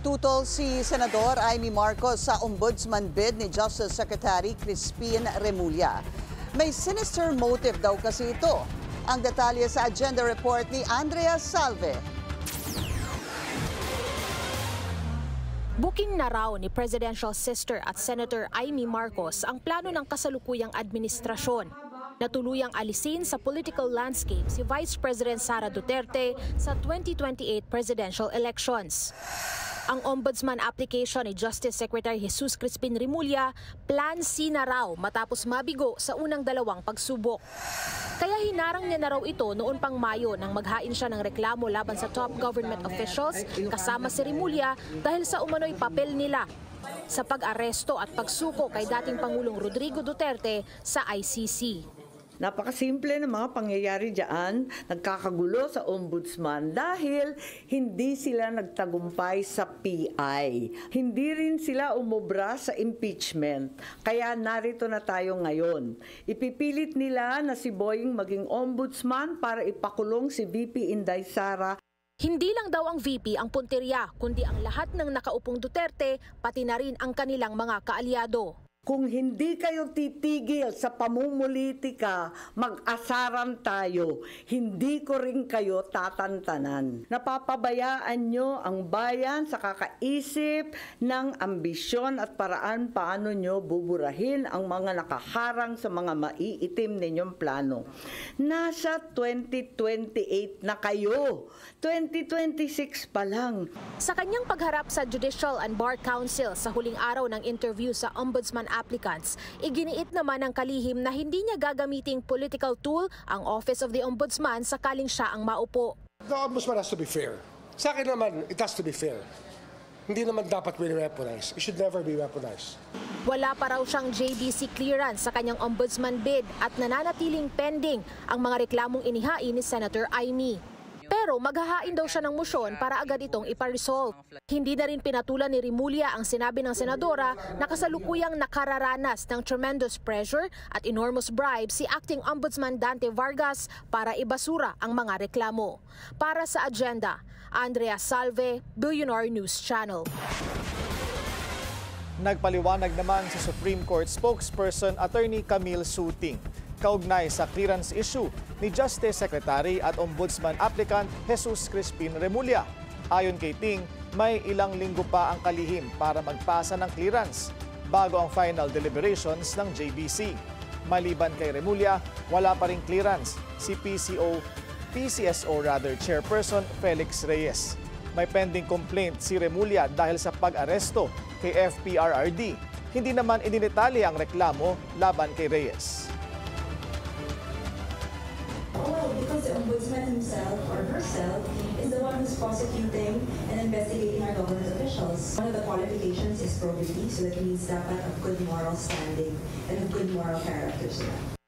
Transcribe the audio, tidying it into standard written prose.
Tutol si Senador Amy Marcos sa ombudsman bid ni Justice Secretary Crispin Remulla. May sinister motive daw kasi ito. Ang detalye sa agenda report ni Andrea Salve. Booking na raw ni Presidential Sister at Senator Amy Marcos ang plano ng kasalukuyang administrasyon na tuluyang alisin sa political landscape si Vice President Sara Duterte sa 2028 presidential elections. Ang ombudsman application ni Justice Secretary Jesus Crispin Remulla plan C na raw matapos mabigo sa unang dalawang pagsubok. Kaya hinarang niya na raw ito noon pang Mayo nang maghain siya ng reklamo laban sa top government officials kasama si Remulla dahil sa umano'y papel nila sa pag-aresto at pagsuko kay dating Pangulong Rodrigo Duterte sa ICC. Napakasimple ng mga pangyayari diyan, nagkakagulo sa ombudsman dahil hindi sila nagtagumpay sa PI. Hindi rin sila umobra sa impeachment. Kaya narito na tayo ngayon. Ipipilit nila na si Boying maging ombudsman para ipakulong si VP Inday Sara. Hindi lang daw ang VP ang punteriya, kundi ang lahat ng nakaupong Duterte, pati na rin ang kanilang mga kaalyado. Kung hindi kayo titigil sa pamumulitika, mag-asaran tayo. Hindi ko rin kayo tatantanan. Napapabayaan nyo ang bayan sa kakaisip ng ambisyon at paraan paano nyo buburahin ang mga nakaharang sa mga maiitim ninyong plano. Nasa 2028 na kayo. 2026 pa lang. Sa kanyang pagharap sa Judicial and Bar Council sa huling araw ng interview sa Ombudsman applicants, iginiit naman ng kalihim na hindi niya gagamiting political tool ang Office of the Ombudsman sakaling siya ang maupo. The Ombudsman has to be fair. Sa akin naman, it has to be fair. Hindi naman dapat weaponized. It should never be weaponized. Wala pa raw siyang JBC clearance sa kanyang ombudsman bid at nananatiling pending ang mga reklamong inihain ni Senator Amy. Pero maghahain daw siya ng motion para agad itong iparesolve. Hindi na rin pinatulan ni Remulla ang sinabi ng senadora na kasalukuyang nakararanas ng tremendous pressure at enormous bribes si Acting Ombudsman Dante Vargas para ibasura ang mga reklamo. Para sa agenda, Andrea Salve, Billionaire News Channel. Nagpaliwanag naman si Supreme Court spokesperson Attorney Camille Suting kaugnay sa clearance issue ni Justice Secretary at Ombudsman applicant Jesus Crispin Remulla. Ayon kay Ting, may ilang linggo pa ang kalihim para magpasa ng clearance bago ang final deliberations ng JBC. Maliban kay Remulla, wala pa ring clearance si PCSO Chairperson Felix Reyes. May pending complaint si Remulla dahil sa pag-aresto kay FPRRD. Hindi naman idinetalye ang reklamo laban kay Reyes. Because the ombudsman himself or herself is the one who's prosecuting and investigating our government officials. One of the qualifications is probity, so that means dapat of good moral standing and of good moral character sila.